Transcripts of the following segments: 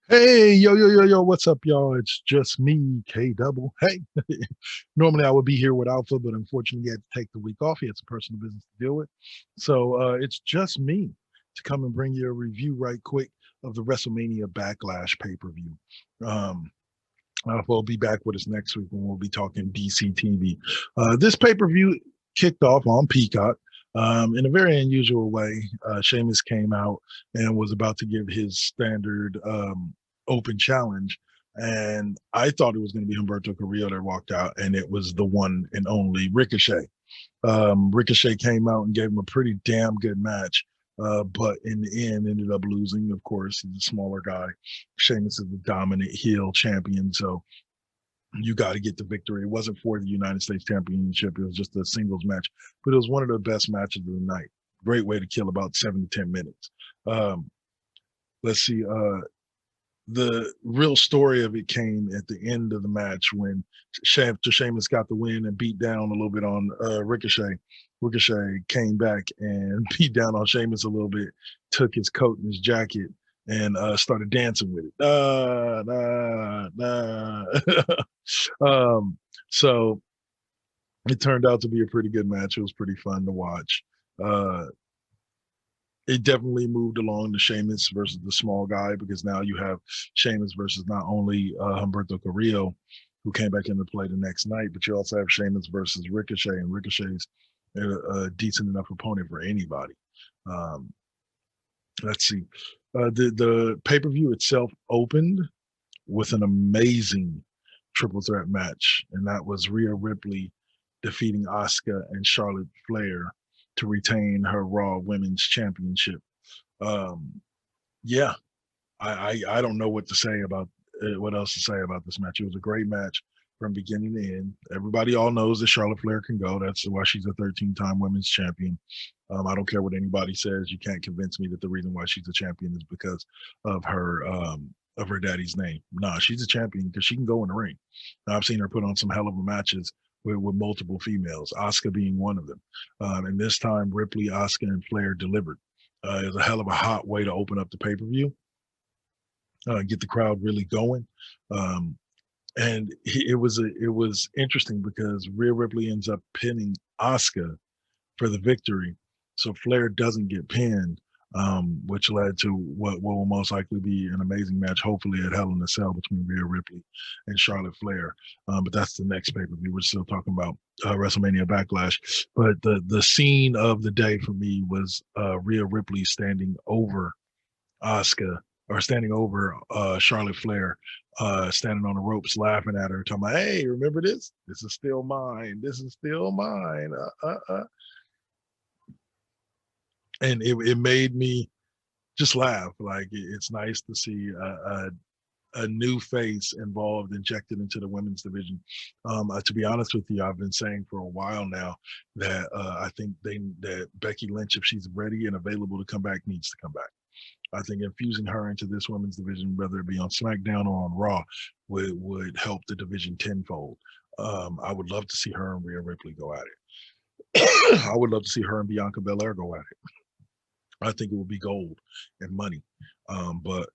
Hey, yo, what's up, y'all? It's just me, K Double. Hey, normally I would be here with Alpha, but unfortunately, he had to take the week off. He had some personal business to deal with. So it's just me to come and bring you a review right quick of the WrestleMania Backlash pay per view. Um, we'll be back with us next week when we'll be talking DCTV. This pay per view kicked off on Peacock. In a very unusual way, Sheamus came out and was about to give his standard open challenge. And I thought it was going to be Humberto Carrillo that walked out, and it was the one and only Ricochet. Ricochet came out and gave him a pretty damn good match. But in the end, ended up losing. Of course, he's a smaller guy. Sheamus is the dominant heel champion, so you got to get the victory. It wasn't for the United States Championship. It was just a singles match, but it was one of the best matches of the night. Great way to kill about 7 to 10 minutes. Um, let's see. The real story of it came at the end of the match when Sheamus got the win and beat down a little bit on Ricochet. Ricochet came back and beat down on Sheamus a little bit, took his coat and his jacket, and started dancing with it. So it turned out to be a pretty good match. It was pretty fun to watch. Uh, it definitely moved along to Sheamus versus the small guy, because now you have Sheamus versus not only Humberto Carrillo, who came back into play the next night, but you also have Sheamus versus Ricochet, and Ricochet's a decent enough opponent for anybody. Um, let's see. The pay per view itself opened with an amazing triple threat match, and that was Rhea Ripley defeating Auska and Charlotte Flair to retain her Raw Women's Championship. Um, yeah, I don't know what to say about what else to say about this match. It was a great match from beginning to end. Everybody all knows that Charlotte Flair can go. That's why she's a 13-time women's champion. I don't care what anybody says. You can't convince me that the reason why she's a champion is because of her daddy's name. Nah, she's a champion because she can go in the ring. Now, I've seen her put on some hell of a matches with multiple females, Asuka being one of them. And this time, Ripley, Asuka, and Flair delivered. It was a hell of a hot way to open up the pay per view, get the crowd really going. Um, and it was interesting because Rhea Ripley ends up pinning Asuka for the victory, so Flair doesn't get pinned, which led to what will most likely be an amazing match, hopefully at Hell in a Cell, between Rhea Ripley and Charlotte Flair. But that's the next pay per view. We're still talking about WrestleMania Backlash. But the scene of the day for me was Rhea Ripley standing over Asuka, or standing over Charlotte Flair, standing on the ropes, laughing at her, talking about, "Hey, remember this? This is still mine. This is still mine." And it made me just laugh. Like, it's nice to see a new face involved, injected into the women's division. To be honest with you, I've been saying for a while now that I think that Becky Lynch, if she's ready and available to come back, needs to come back. I think infusing her into this women's division, whether it be on SmackDown or on Raw, would help the division tenfold. I would love to see her and Rhea Ripley go at it. I would love to see her and Bianca Belair go at it. I think it would be gold and money. But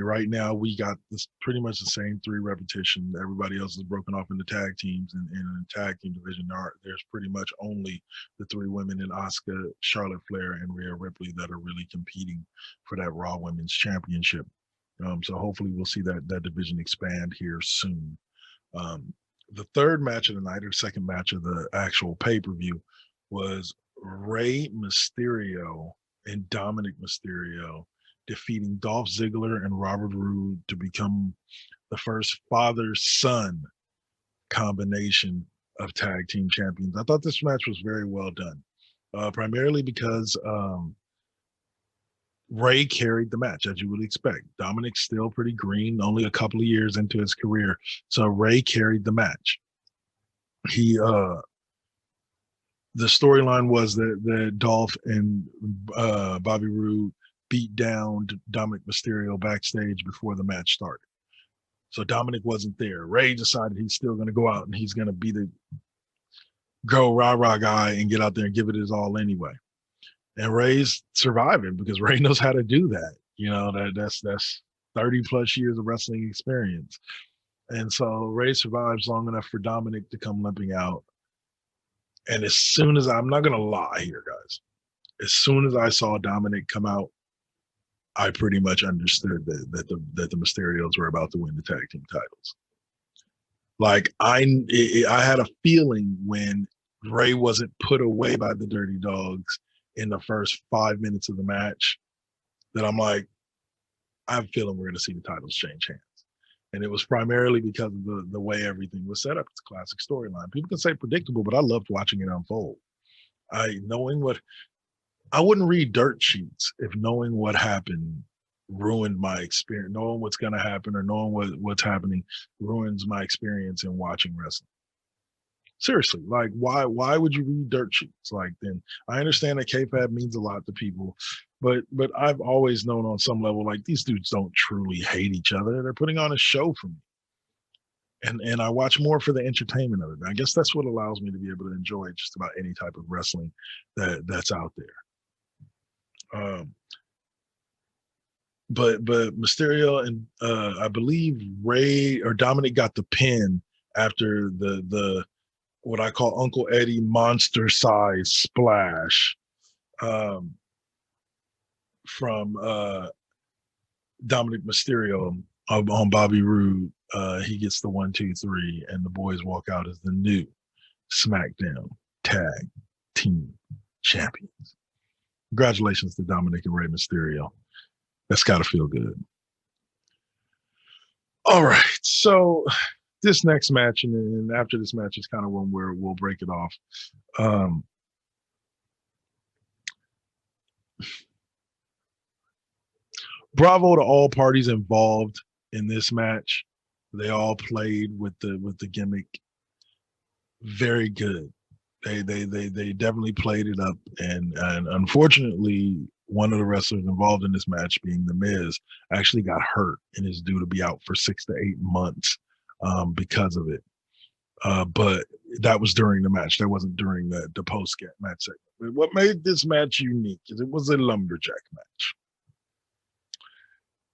right now we got this pretty much the same three repetition. Everybody else is broken off into tag teams, and in the tag team division, there's pretty much only the three women in Asuka, Charlotte Flair, and Rhea Ripley that are really competing for that Raw Women's Championship. So hopefully we'll see that division expand here soon. Um, the third match of the night, or second match of the actual pay per view, was Rey Mysterio and Dominic Mysterio defeating Dolph Ziggler and Robert Roode to become the first father-son combination of tag team champions. I thought this match was very well done, primarily because Rey carried the match, as you would expect. Dominic's still pretty green, only a couple of years into his career, so Rey carried the match. He the storyline was that Dolph and Bobby Roode beat down Dominic Mysterio backstage before the match started. So Dominic wasn't there. Rey decided he's still going to go out and he's going to be the go rah-rah guy and get out there and give it his all anyway. And Rey's surviving because Rey knows how to do that. You know, that's 30 plus years of wrestling experience. And so Ray survives long enough for Dominic to come limping out. And as soon as I'm not going to lie here, guys, as soon as I saw Dominic come out, I pretty much understood that the Mysterios were about to win the tag team titles. Like I had a feeling when Ray wasn't put away by the Dirty Dawgs in the first 5 minutes of the match that I'm like, I have a feeling we're going to see the titles change hands. And it was primarily because of the way everything was set up. It's a classic storyline. People can say predictable, but I loved watching it unfold. I wouldn't read dirt sheets if knowing what happened ruined my experience. Knowing what's going to happen or knowing what's happening ruins my experience in watching wrestling. Seriously, like why would you read dirt sheets? Like, then I understand that kayfabe means a lot to people, but I've always known on some level, like, these dudes don't truly hate each other. They're putting on a show for me. And I watch more for the entertainment of it. I guess that's what allows me to be able to enjoy just about any type of wrestling that's out there. But Mysterio and I believe Ray or Dominic got the pin after the what I call Uncle Eddie monster size splash from Dominic Mysterio on Bobby Roode. He gets the 1, 2, 3, and the boys walk out as the new SmackDown Tag Team Champions. Congratulations to Dominic and Rey Mysterio. That's got to feel good. All right, so this next match, and after this match is kind of when we'll break it off. Bravo to all parties involved in this match. They all played with the gimmick very good. They definitely played it up, and unfortunately, one of the wrestlers involved in this match, being The Miz, actually got hurt and is due to be out for 6 to 8 months because of it. But that was during the match. That wasn't during the post match segment. But what made this match unique is it was a lumberjack match.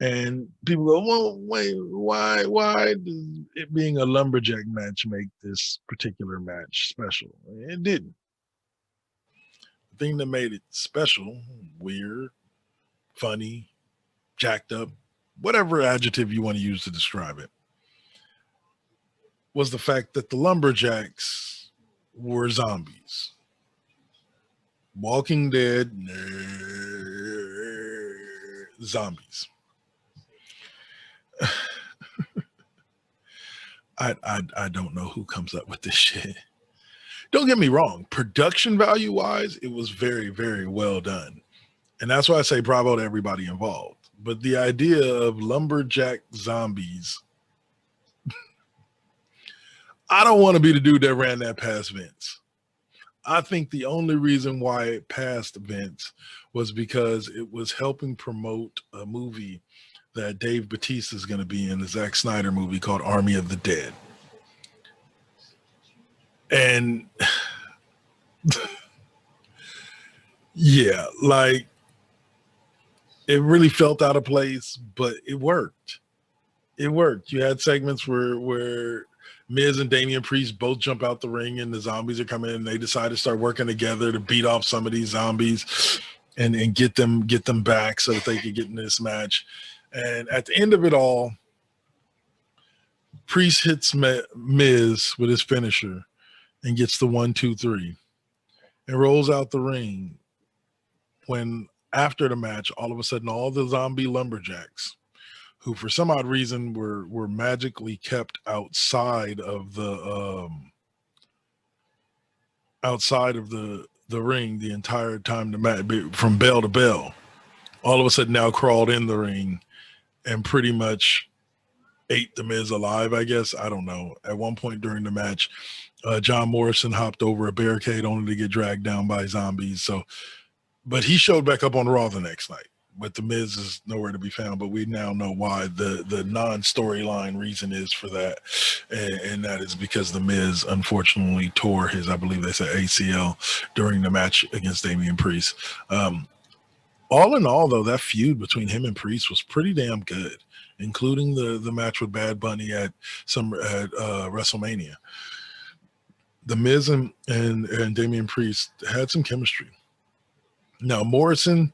And people go, well, wait, why does it being a lumberjack match make this particular match special? It didn't. The thing that made it special, weird, funny, jacked up, whatever adjective you want to use to describe it, was the fact that the lumberjacks were zombies. Walking Dead zombies. I don't know who comes up with this shit. Don't get me wrong, production value wise, it was very, very well done. And that's why I say bravo to everybody involved. But the idea of lumberjack zombies, I don't want to be the dude that ran that past Vince. I think the only reason why it passed Vince was because it was helping promote a movie that Dave Bautista is going to be in, the Zack Snyder movie called Army of the Dead. And yeah, like, it really felt out of place, but it worked. It worked. You had segments where Miz and Damian Priest both jump out the ring and the zombies are coming in, and they decide to start working together to beat off some of these zombies and get them back so that they could get in this match. And at the end of it all, Priest hits Miz with his finisher and gets the 1, 2, 3 and rolls out the ring. When after the match, all of a sudden, all the zombie lumberjacks, who for some odd reason were magically kept outside of the ring the entire time the match, from bell to bell, all of a sudden now crawled in the ring and pretty much ate the Miz alive, I guess. I don't know. At one point during the match, John Morrison hopped over a barricade only to get dragged down by zombies. So, but he showed back up on Raw the next night. But the Miz is nowhere to be found. But we now know why the non-storyline reason is for that. And that is because the Miz unfortunately tore his, I believe they said, ACL during the match against Damian Priest. All in all, though, that feud between him and Priest was pretty damn good. including the match with Bad Bunny at WrestleMania. The Miz and Damian Priest had some chemistry. Now Morrison,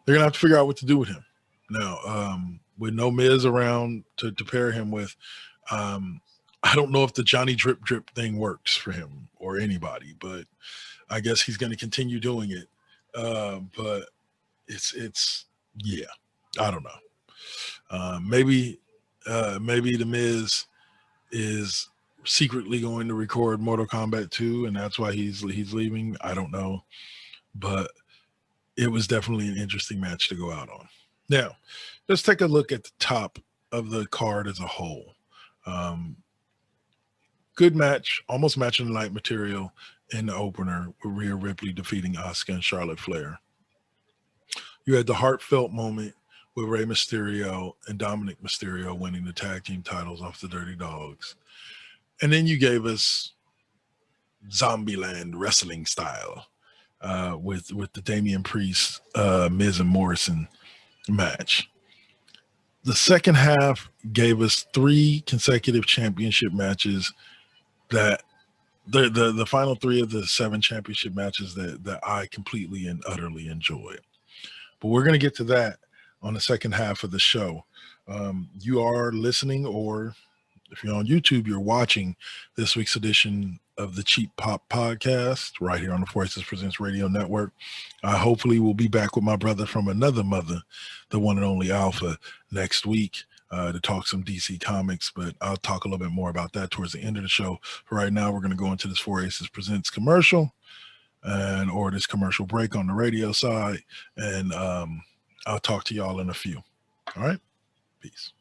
they're gonna have to figure out what to do with him. Now, with no Miz around to pair him with, I don't know if the Johnny Drip Drip thing works for him or anybody, but I guess he's going to continue doing it. But it's yeah, I don't know. Maybe the Miz is secretly going to record Mortal Kombat 2, and that's why he's leaving. I don't know, but it was definitely an interesting match to go out on. Now, let's take a look at the top of the card as a whole. Good match, almost match of the night material in the opener with Rhea Ripley defeating Auska and Charlotte Flair. You had the heartfelt moment with Rey Mysterio and Dominic Mysterio winning the tag team titles off the Dirty Dawgs. And then you gave us Zombieland wrestling style with the Damian Priest, Miz and Morrison match. The second half gave us 3 consecutive championship matches that the final 3 of the 7 championship matches that I completely and utterly enjoyed. But we're going to get to that on the second half of the show. You are listening, or if you're on YouTube, you're watching this week's edition of the Cheap Pop Podcast right here on the Voices Presents Radio Network. Hopefully we'll be back with my brother from another mother, the one and only Alpha, next week to talk some DC Comics, but I'll talk a little bit more about that towards the end of the show. For right now, we're going to go into this Four Aces Presents commercial or this commercial break on the radio side, and I'll talk to y'all in a few. All right? Peace.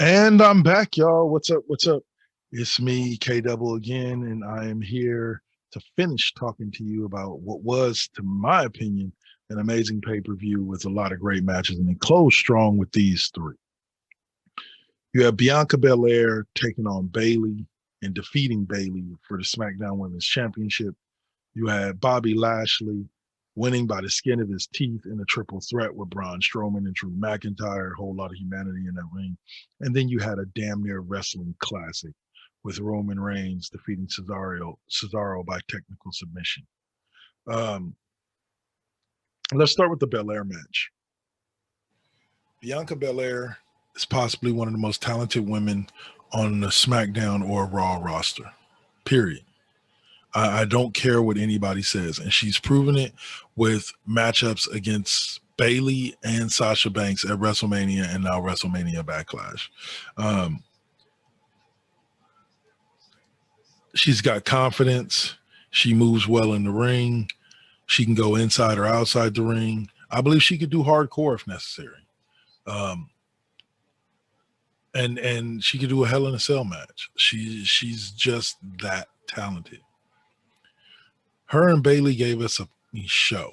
And I'm back, y'all. What's up? What's up? It's me, K Double again, and I am here to finish talking to you about what was, to my opinion, an amazing pay-per-view with a lot of great matches, and it closed strong with these 3. You have Bianca Belair taking on Bayley and defeating Bayley for the SmackDown Women's Championship. You had Bobby Lashley winning by the skin of his teeth in a triple threat with Braun Strowman and Drew McIntyre, a whole lot of humanity in that ring. And then you had a damn near wrestling classic with Roman Reigns defeating Cesaro by technical submission. Let's start with the Belair match. Bianca Belair is possibly one of the most talented women on the SmackDown or Raw roster, period. I don't care what anybody says. And she's proven it with matchups against Bayley and Sasha Banks at WrestleMania and now WrestleMania Backlash. She's got confidence. She moves well in the ring. She can go inside or outside the ring. I believe she could do hardcore if necessary. And she could do a Hell in a Cell match. She's just that talented. Her and Bayley gave us a show.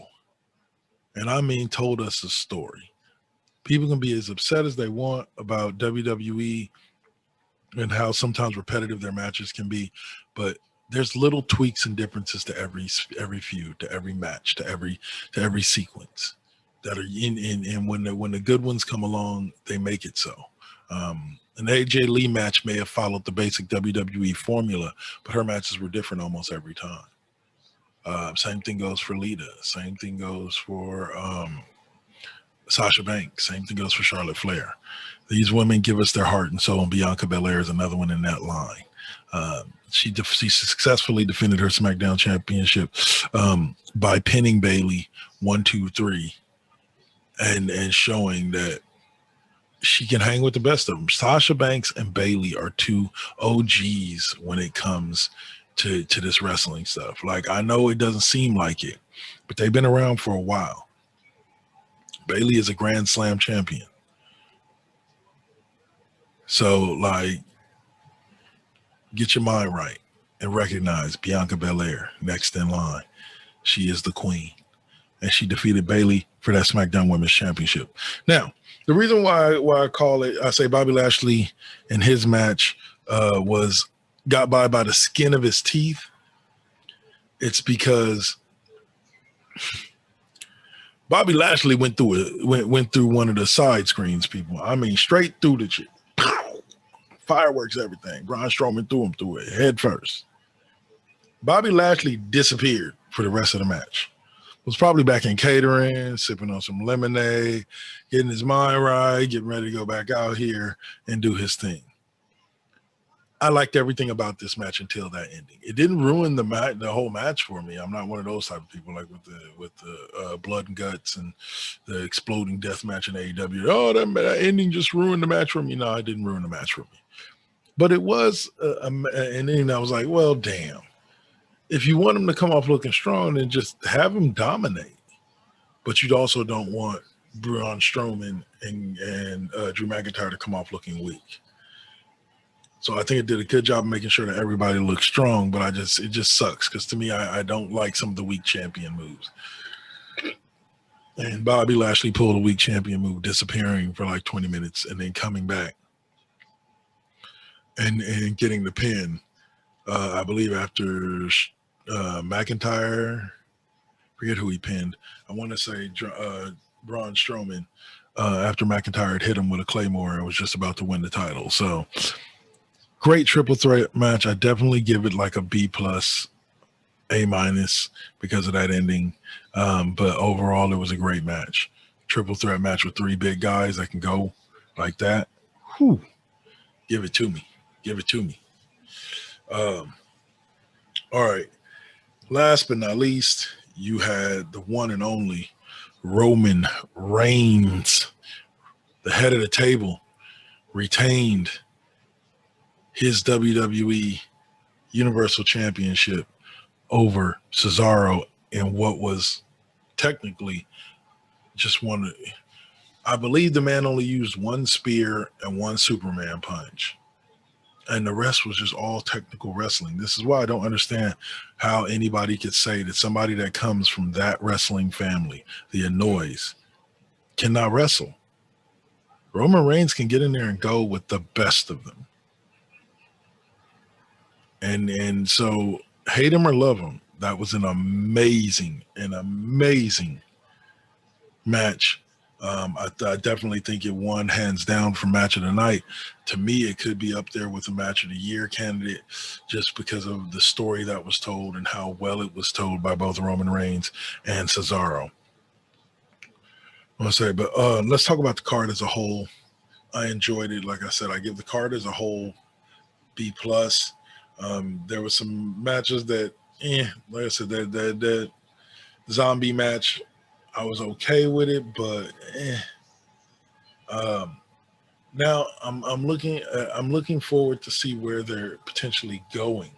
And I mean told us a story. People can be as upset as they want about WWE and how sometimes repetitive their matches can be, but there's little tweaks and differences to every feud, to every match, to every sequence that are in and when the good ones come along, they make it so. An AJ Lee match may have followed the basic WWE formula, but her matches were different almost every time. Same thing goes for Lita. Same thing goes for Sasha Banks. Same thing goes for Charlotte Flair. These women give us their heart and soul, and Bianca Belair is another one in that line. She successfully defended her SmackDown Championship by pinning Bayley 1, 2, 3, and showing that she can hang with the best of them. Sasha Banks and Bayley are two OGs when it comes to this wrestling stuff. Like, I know it doesn't seem like it, but they've been around for a while. Bayley is a Grand Slam champion. So, like, get your mind right and recognize Bianca Belair next in line. She is the queen, and she defeated Bayley for that SmackDown Women's Championship. Now, the reason why I say Bobby Lashley in his match got by the skin of his teeth, it's because Bobby Lashley went through one of the side screens, people. I mean, straight through the shit. Fireworks, everything. Braun Strowman threw him through it head first. Bobby Lashley disappeared for the rest of the match. Was probably back in catering, sipping on some lemonade, getting his mind right, getting ready to go back out here and do his thing. I liked everything about this match until that ending. It didn't ruin the whole match for me. I'm not one of those type of people like with the blood and guts and the exploding death match in AEW. Oh, that ending just ruined the match for me. No, it didn't ruin the match for me. But it was an ending. I was like, well, damn. If you want him to come off looking strong, then just have him dominate. But you also don't want Braun Strowman and Drew McIntyre to come off looking weak. So I think it did a good job of making sure that everybody looks strong, but it just sucks because to me, I don't like some of the weak champion moves. And Bobby Lashley pulled a weak champion move, disappearing for like 20 minutes and then coming back and getting the pin. I believe after McIntyre, forget who he pinned. I want to say Braun Strowman. After McIntyre had hit him with a Claymore and was just about to win the title. So great triple threat match. I definitely give it like a B+, A- because of that ending. But overall, it was a great match. Triple threat match with 3 big guys that can go like that. Whew. Give it to me. Give it to me. All right. Last but not least, you had the one and only Roman Reigns, the head of the table, retained his WWE Universal Championship over Cesaro in what was technically just one. I believe the man only used 1 spear and 1 Superman punch. And the rest was just all technical wrestling. This is why I don't understand how anybody could say that somebody that comes from that wrestling family, the Anoys, cannot wrestle. Roman Reigns can get in there and go with the best of them. And so hate him or love him, that was an amazing match I definitely think it won hands down for match of the night. To me, it could be up there with a match of the year candidate just because of the story that was told and how well it was told by both Roman Reigns and Cesaro. I want to say, but let's talk about the card as a whole. I enjoyed it. Like I said, I give the card as a whole B plus. There were some matches that, like I said, that zombie match, I was okay with it, but now I'm looking forward to see where they're potentially going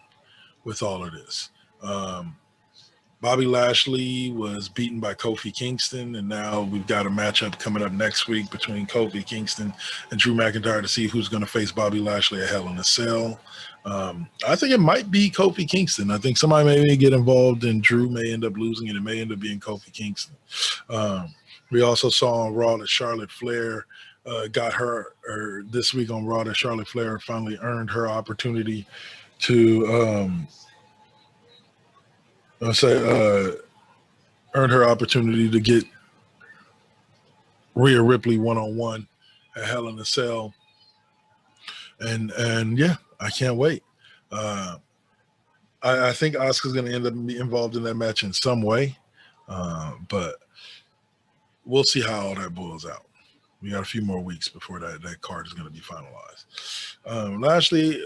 with all of this. Bobby Lashley was beaten by Kofi Kingston, and now we've got a matchup coming up next week between Kofi Kingston and Drew McIntyre to see who's going to face Bobby Lashley at Hell in a Cell. I think it might be Kofi Kingston. I think somebody may get involved, and Drew may end up losing, and it may end up being Kofi Kingston. We also saw on Raw that Charlotte Flair got her, or this week on Raw, that Charlotte Flair finally earned her opportunity to earned her opportunity to get Rhea Ripley one-on-one at Hell in a Cell. And yeah, I can't wait. I think Auska's going to end up being involved in that match in some way, but we'll see how all that boils out. We got a few more weeks before that card is going to be finalized.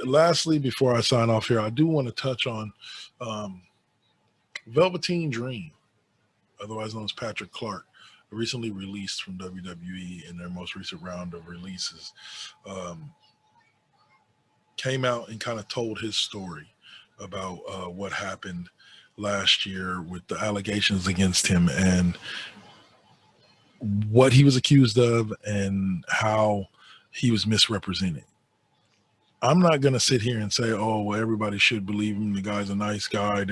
Lastly, before I sign off here, I do want to touch on Velveteen Dream, otherwise known as Patrick Clark, recently released from WWE in their most recent round of releases. Came out and kind of told his story about what happened last year with the allegations against him and what he was accused of and how he was misrepresented. I'm not going to sit here and say, oh, well, everybody should believe him. The guy's a nice guy.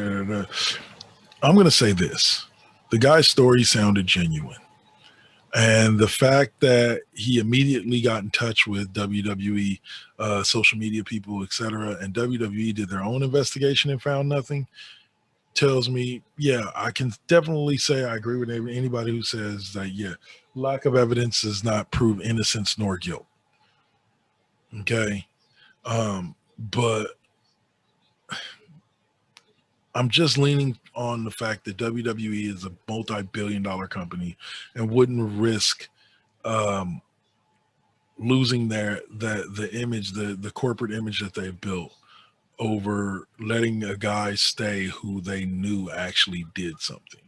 I'm going to say this. The guy's story sounded genuine. And the fact that he immediately got in touch with WWE, social media people, etc., and WWE did their own investigation and found nothing, tells me, yeah, I can definitely say I agree with anybody who says that, yeah, lack of evidence does not prove innocence nor guilt. Okay. But I'm just leaning on the fact that WWE is a multi-billion-dollar company and wouldn't risk losing the image, the corporate image that they've built over letting a guy stay who they knew actually did something.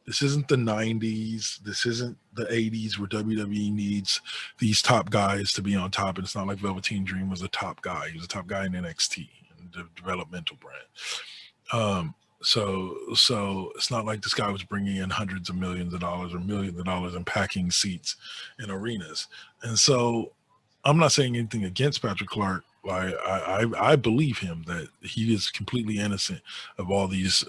This isn't the 90s. This isn't the 80s where WWE needs these top guys to be on top. And it's not like Velveteen Dream was a top guy. He was a top guy in NXT, the developmental brand. So it's not like this guy was bringing in hundreds of millions of dollars or millions of dollars and packing seats in arenas. And so I'm not saying anything against Patrick Clark. I believe him that he is completely innocent of all these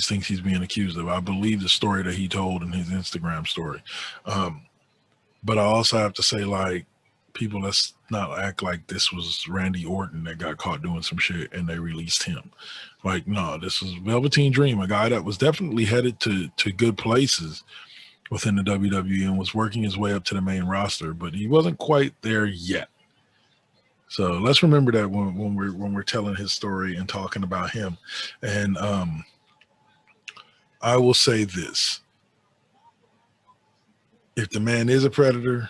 things he's being accused of. I believe the story that he told in his Instagram story. But I also have to say, like, people, let's not act like this was Randy Orton that got caught doing some shit and they released him. Like, no, this was Velveteen Dream, a guy that was definitely headed to good places within the WWE and was working his way up to the main roster, but he wasn't quite there yet. So let's remember that when we're telling his story and talking about him. And I will say this. If the man is a predator,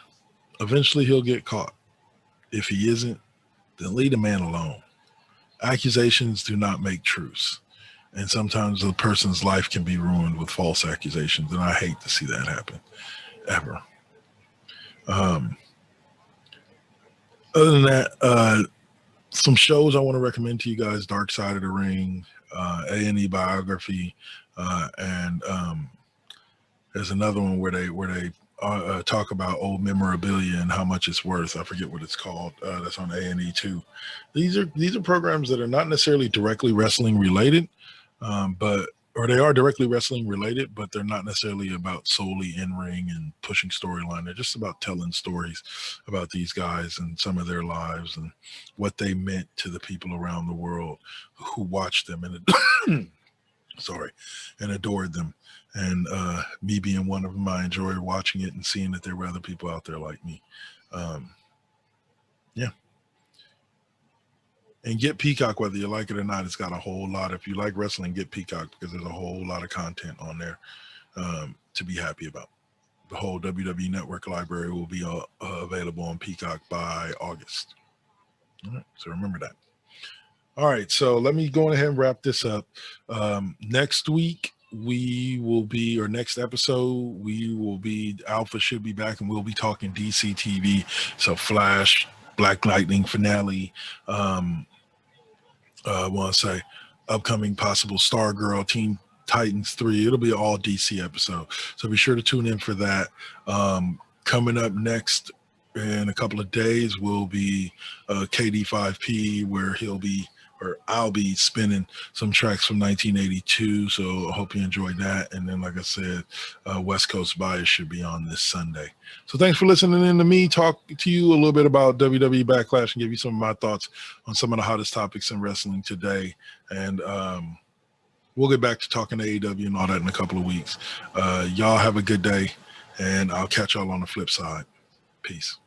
eventually he'll get caught. If he isn't, then leave the man alone. Accusations do not make truths. And sometimes a person's life can be ruined with false accusations. And I hate to see that happen, ever. Other than that, some shows I want to recommend to you guys: Dark Side of the Ring, A&E Biography, and there's another one where they talk about old memorabilia and how much it's worth. I forget what it's called. That's on A&E too. These are programs that are not necessarily directly wrestling related, or they are directly wrestling related, but they're not necessarily about solely in-ring and pushing storyline. They're just about telling stories about these guys and some of their lives and what they meant to the people around the world who watched them. And sorry, and adored them. And me being one of them, I enjoy watching it and seeing that there were other people out there like me. Yeah. And get Peacock, whether you like it or not. It's got a whole lot. If you like wrestling, get Peacock, because there's a whole lot of content on there to be happy about. The whole WWE Network library will be available on Peacock by August. All right, so remember that. All right, so let me go ahead and wrap this up. Next week, we will be, or next episode, we will be, Alpha should be back, and we'll be talking DC TV. So Flash, Black Lightning finale, I want to say upcoming possible Stargirl, Teen Titans 3. It'll be all DC episode. So be sure to tune in for that. Coming up next in a couple of days will be KD5P, where I'll be spinning some tracks from 1982. So I hope you enjoyed that. And then, like I said, West Coast Bias should be on this Sunday. So thanks for listening in to me talk to you a little bit about WWE Backlash and give you some of my thoughts on some of the hottest topics in wrestling today. And we'll get back to talking to AEW and all that in a couple of weeks. Y'all have a good day, and I'll catch y'all on the flip side. Peace.